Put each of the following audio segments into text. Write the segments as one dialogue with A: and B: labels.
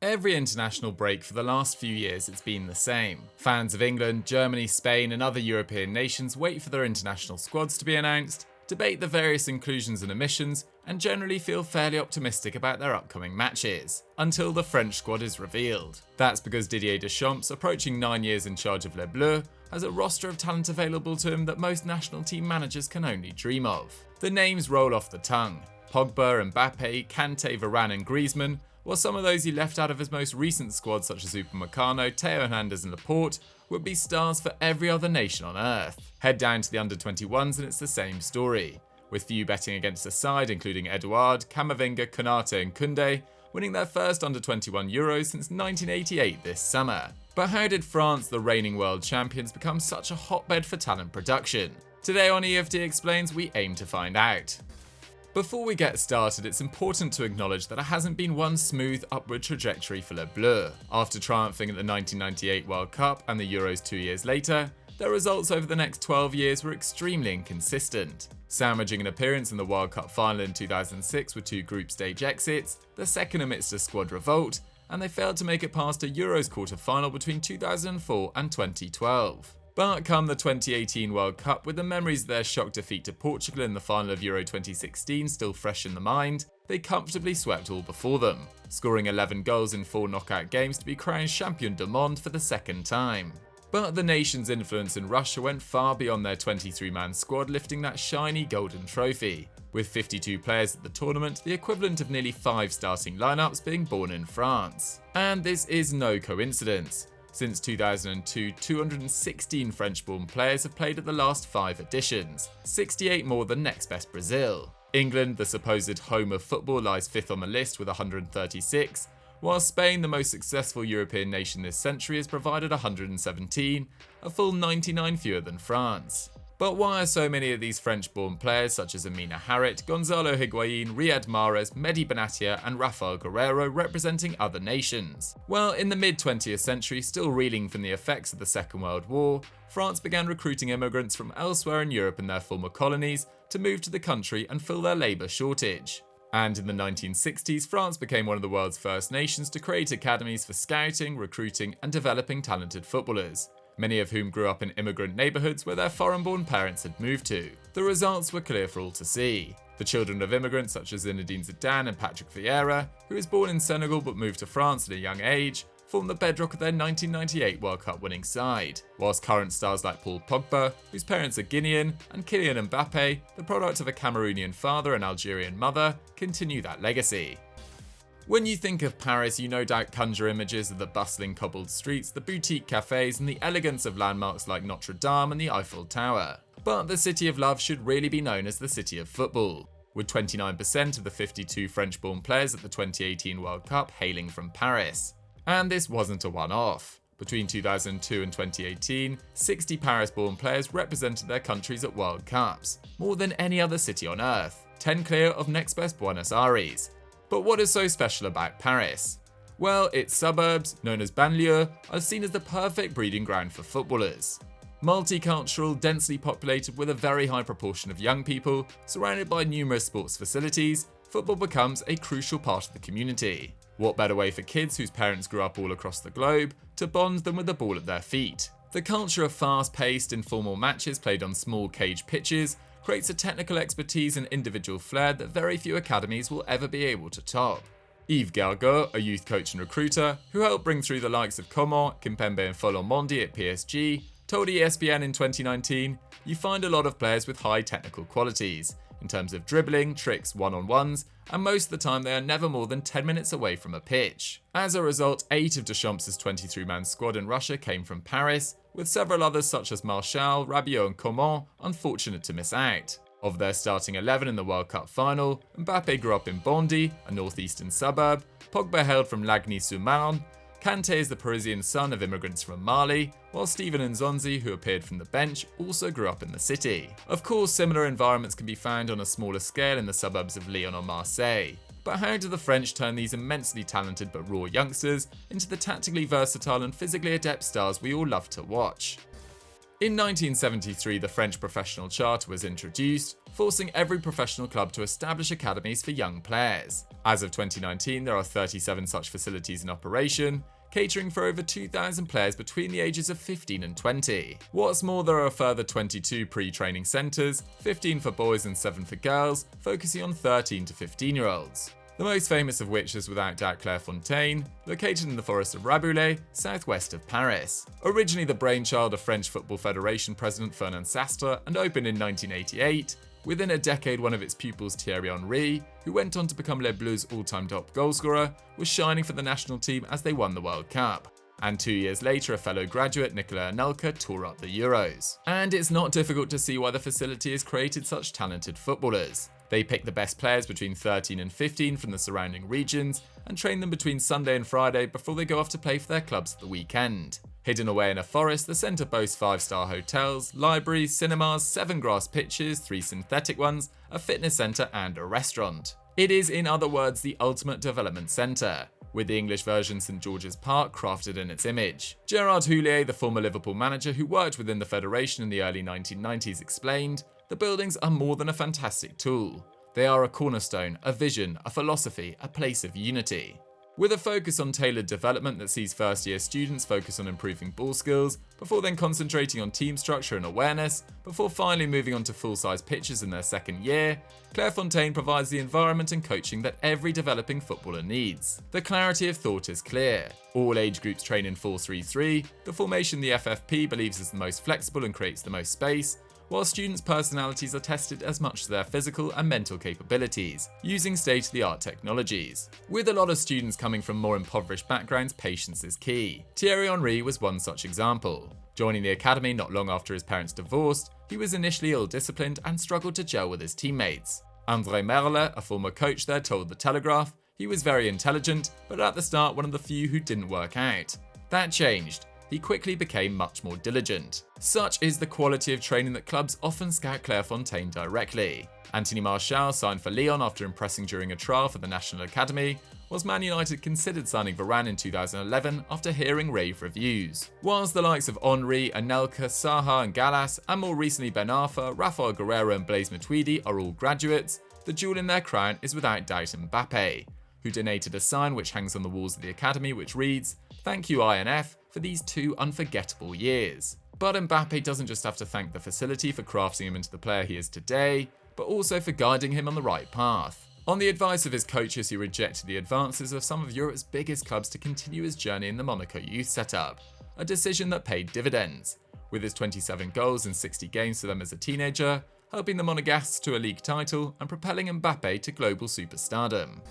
A: Every international break for the last few years it's been the same. Fans of England, Germany, Spain and other European nations wait for their international squads to be announced, debate the various inclusions and omissions, and generally feel fairly optimistic about their upcoming matches, until the French squad is revealed. That's because Didier Deschamps, approaching 9 years in charge of Les Bleus, has a roster of talent available to him that most national team managers can only dream of. The names roll off the tongue: Pogba, Mbappe, Kante, Varane and Griezmann, while some of those he left out of his most recent squad such as Upamecano, Theo Hernandez and Laporte would be stars for every other nation on earth. Head down to the under-21s and it's the same story, with few betting against a side including Edouard, Camavinga, Konate and Koundé winning their first under-21 Euros since 1988 this summer. But how did France, the reigning world champions, become such a hotbed for talent production? Today on EFD Explains we aim to find out. Before we get started, it's important to acknowledge that it hasn't been one smooth upward trajectory for Les Bleus. After triumphing at the 1998 World Cup and the Euros 2 years later, their results over the next 12 years were extremely inconsistent. Sandwiching an appearance in the World Cup final in 2006 with 2 group stage exits, the second amidst a squad revolt, and they failed to make it past a Euros quarter-final between 2004 and 2012. But come the 2018 World Cup, with the memories of their shock defeat to Portugal in the final of Euro 2016 still fresh in the mind, they comfortably swept all before them, scoring 11 goals in 4 knockout games to be crowned Champion du Monde for the second time. But the nation's influence in Russia went far beyond their 23-man squad lifting that shiny golden trophy, with 52 players at the tournament, the equivalent of nearly 5 starting lineups being born in France. And this is no coincidence. Since 2002, 216 French-born players have played at the last 5 editions, 68 more than next best Brazil. England, the supposed home of football, lies 5th on the list with 136, while Spain, the most successful European nation this century, has provided 117, a full 99 fewer than France. But why are so many of these French-born players such as Amina Harit, Gonzalo Higuain, Riyad Mahrez, Mehdi Benatia and Rafael Guerreiro representing other nations? Well, in the mid-20th century, still reeling from the effects of the Second World War, France began recruiting immigrants from elsewhere in Europe and their former colonies to move to the country and fill their labour shortage. And in the 1960s, France became one of the world's first nations to create academies for scouting, recruiting and developing talented footballers, many of whom grew up in immigrant neighbourhoods where their foreign-born parents had moved to. The results were clear for all to see. The children of immigrants such as Zinedine Zidane and Patrick Vieira, who was born in Senegal but moved to France at a young age, formed the bedrock of their 1998 World Cup winning side, whilst current stars like Paul Pogba, whose parents are Guinean, and Kylian Mbappe, the product of a Cameroonian father and Algerian mother, continue that legacy. When you think of Paris, you no doubt conjure images of the bustling cobbled streets, the boutique cafes and the elegance of landmarks like Notre Dame and the Eiffel Tower. But the City of Love should really be known as the City of Football, with 29% of the 52 French-born players at the 2018 World Cup hailing from Paris. And this wasn't a one-off. Between 2002 and 2018, 60 Paris-born players represented their countries at World Cups, more than any other city on earth, 10 clear of next best Buenos Aires. But what is so special about Paris? Well, its suburbs, known as banlieues, are seen as the perfect breeding ground for footballers. Multicultural, densely populated with a very high proportion of young people, surrounded by numerous sports facilities, football becomes a crucial part of the community. What better way for kids whose parents grew up all across the globe to bond than with the ball at their feet? The culture of fast-paced, informal matches played on small cage pitches creates a technical expertise and individual flair that very few academies will ever be able to top. Yves Gargaud, a youth coach and recruiter, who helped bring through the likes of Coman, Kimpembe and Folon-Mondi at PSG, told ESPN in 2019, "You find a lot of players with high technical qualities, in terms of dribbling, tricks, one-on-ones, and most of the time they are never more than 10 minutes away from a pitch." As a result, 8 of Deschamps' 23-man squad in Russia came from Paris, with several others such as Martial, Rabiot and Coman unfortunate to miss out. Of their starting 11 in the World Cup final, Mbappe grew up in Bondy, a northeastern suburb, Pogba hailed from Lagny-sur-Marne, Kante is the Parisian son of immigrants from Mali, while Steven Nzonzi, who appeared from the bench, also grew up in the city. Of course, similar environments can be found on a smaller scale in the suburbs of Lyon or Marseille. But how do the French turn these immensely talented but raw youngsters into the tactically versatile and physically adept stars we all love to watch? In 1973, the French professional charter was introduced, forcing every professional club to establish academies for young players. As of 2019, there are 37 such facilities in operation, catering for over 2,000 players between the ages of 15 and 20. What's more, there are a further 22 pre-training centres, 15 for boys and 7 for girls, focusing on 13 to 15-year-olds. The most famous of which is without doubt Clairefontaine, located in the forest of Rabouillet, southwest of Paris. Originally the brainchild of French Football Federation President Fernand Sastre and opened in 1988, within a decade one of its pupils, Thierry Henry, who went on to become Les Bleus' all-time top goalscorer, was shining for the national team as they won the World Cup. And 2 years later, a fellow graduate, Nicolas Anelka, tore up the Euros. And it's not difficult to see why the facility has created such talented footballers. They pick the best players between 13 and 15 from the surrounding regions and train them between Sunday and Friday before they go off to play for their clubs at the weekend. Hidden away in a forest, the centre boasts 5-star hotels, libraries, cinemas, 7 grass pitches, 3 synthetic ones, a fitness centre and a restaurant. It is, in other words, the ultimate development centre, with the English version St George's Park crafted in its image. Gerard Houllier, the former Liverpool manager who worked within the federation in the early 1990s, explained, "The buildings are more than a fantastic tool. They are a cornerstone, a vision, a philosophy, a place of unity." With a focus on tailored development that sees first-year students focus on improving ball skills, before then concentrating on team structure and awareness, before finally moving on to full-size pitches in their second year, Clairefontaine provides the environment and coaching that every developing footballer needs. The clarity of thought is clear. All age groups train in 4-3-3, the formation the FFP believes is the most flexible and creates the most space, while students' personalities are tested as much as their physical and mental capabilities, using state-of-the-art technologies. With a lot of students coming from more impoverished backgrounds, patience is key. Thierry Henry was one such example. Joining the academy not long after his parents divorced, he was initially ill-disciplined and struggled to gel with his teammates. André Merle, a former coach there, told The Telegraph, he was very intelligent, but at the start one of the few who didn't work out. That changed. He quickly became much more diligent. Such is the quality of training that clubs often scout Clairefontaine directly. Anthony Martial signed for Lyon after impressing during a trial for the National Academy, whilst Man United considered signing Varane in 2011 after hearing rave reviews. Whilst the likes of Henry, Anelka, Saha and Gallas, and more recently Ben Arfa, Rafael Guerreiro and Blaise Matuidi are all graduates, the jewel in their crown is without doubt Mbappe, who donated a sign which hangs on the walls of the academy which reads, "Thank you INF for these 2 unforgettable years." But Mbappe doesn't just have to thank the facility for crafting him into the player he is today, but also for guiding him on the right path. On the advice of his coaches, he rejected the advances of some of Europe's biggest clubs to continue his journey in the Monaco youth setup, a decision that paid dividends, with his 27 goals in 60 games for them as a teenager, helping the Monegasques to a league title and propelling Mbappe to global superstardom.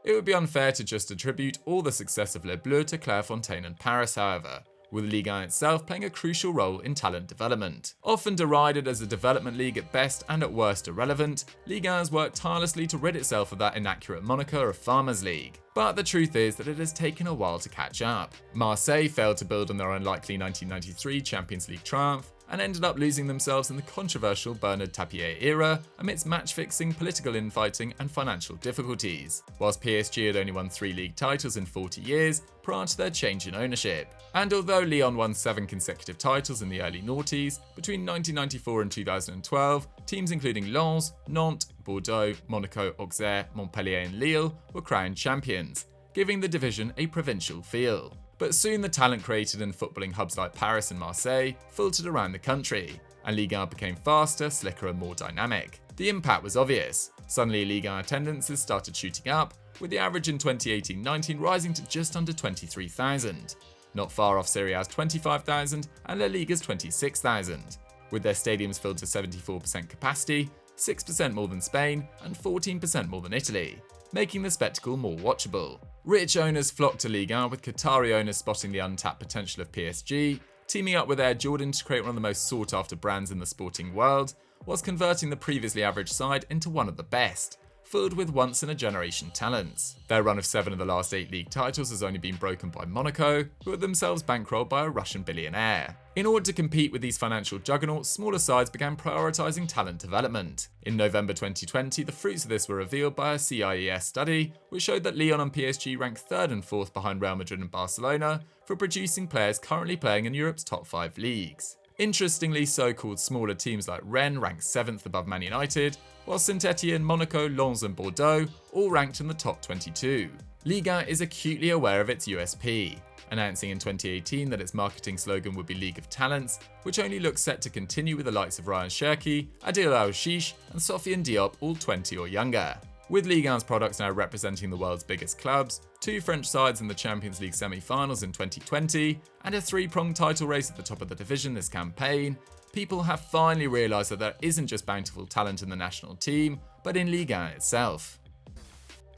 A: It would be unfair to just attribute all the success of Les Bleus to Clairefontaine and Paris, however, with Ligue 1 itself playing a crucial role in talent development. Often derided as a development league at best and at worst irrelevant, Ligue 1 has worked tirelessly to rid itself of that inaccurate moniker of Farmers League. But the truth is that it has taken a while to catch up. Marseille failed to build on their unlikely 1993 Champions League triumph, and ended up losing themselves in the controversial Bernard Tapie era amidst match-fixing, political infighting and financial difficulties, whilst PSG had only won 3 league titles in 40 years prior to their change in ownership. And although Lyon won 7 consecutive titles in the early noughties, between 1994 and 2012, teams including Lens, Nantes, Bordeaux, Monaco, Auxerre, Montpellier and Lille were crowned champions, giving the division a provincial feel. But soon the talent created in footballing hubs like Paris and Marseille filtered around the country, and Ligue 1 became faster, slicker and more dynamic. The impact was obvious. Suddenly Ligue 1 attendances started shooting up, with the average in 2018-19 rising to just under 23,000, not far off Serie A's 25,000 and La Liga's 26,000, with their stadiums filled to 74% capacity, 6% more than Spain and 14% more than Italy, making the spectacle more watchable. Rich owners flocked to Ligue 1, with Qatari owners spotting the untapped potential of PSG, teaming up with Air Jordan to create one of the most sought-after brands in the sporting world, whilst converting the previously average side into one of the best, filled with once-in-a-generation talents. Their run of 7 of the last 8 league titles has only been broken by Monaco, who are themselves bankrolled by a Russian billionaire. In order to compete with these financial juggernauts, smaller sides began prioritising talent development. In November 2020, the fruits of this were revealed by a CIES study, which showed that Lyon and PSG ranked 3rd and 4th behind Real Madrid and Barcelona for producing players currently playing in Europe's top 5 leagues. Interestingly, so-called smaller teams like Rennes ranked 7th above Man United, while Saint-Etienne, Monaco, Lens and Bordeaux all ranked in the top 22. Ligue is acutely aware of its USP, announcing in 2018 that its marketing slogan would be League of Talents, which only looks set to continue with the likes of Ryan Cherki, Adil Aouchiche and Sofiane Diop, all 20 or younger. With Ligue 1's products now representing the world's biggest clubs, 2 French sides in the Champions League semi-finals in 2020, and a 3-pronged title race at the top of the division this campaign, people have finally realised that there isn't just bountiful talent in the national team, but in Ligue 1 itself.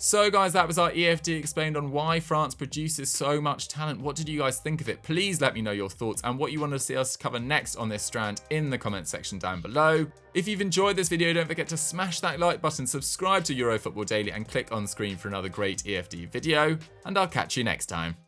A: So guys, that was our EFD Explained on why France produces so much talent. What did you guys think of it? Please let me know your thoughts and what you want to see us cover next on this strand in the comment section down below. If you've enjoyed this video, don't forget to smash that like button, subscribe to Eurofootball Daily and click on screen for another great EFD video, and I'll catch you next time.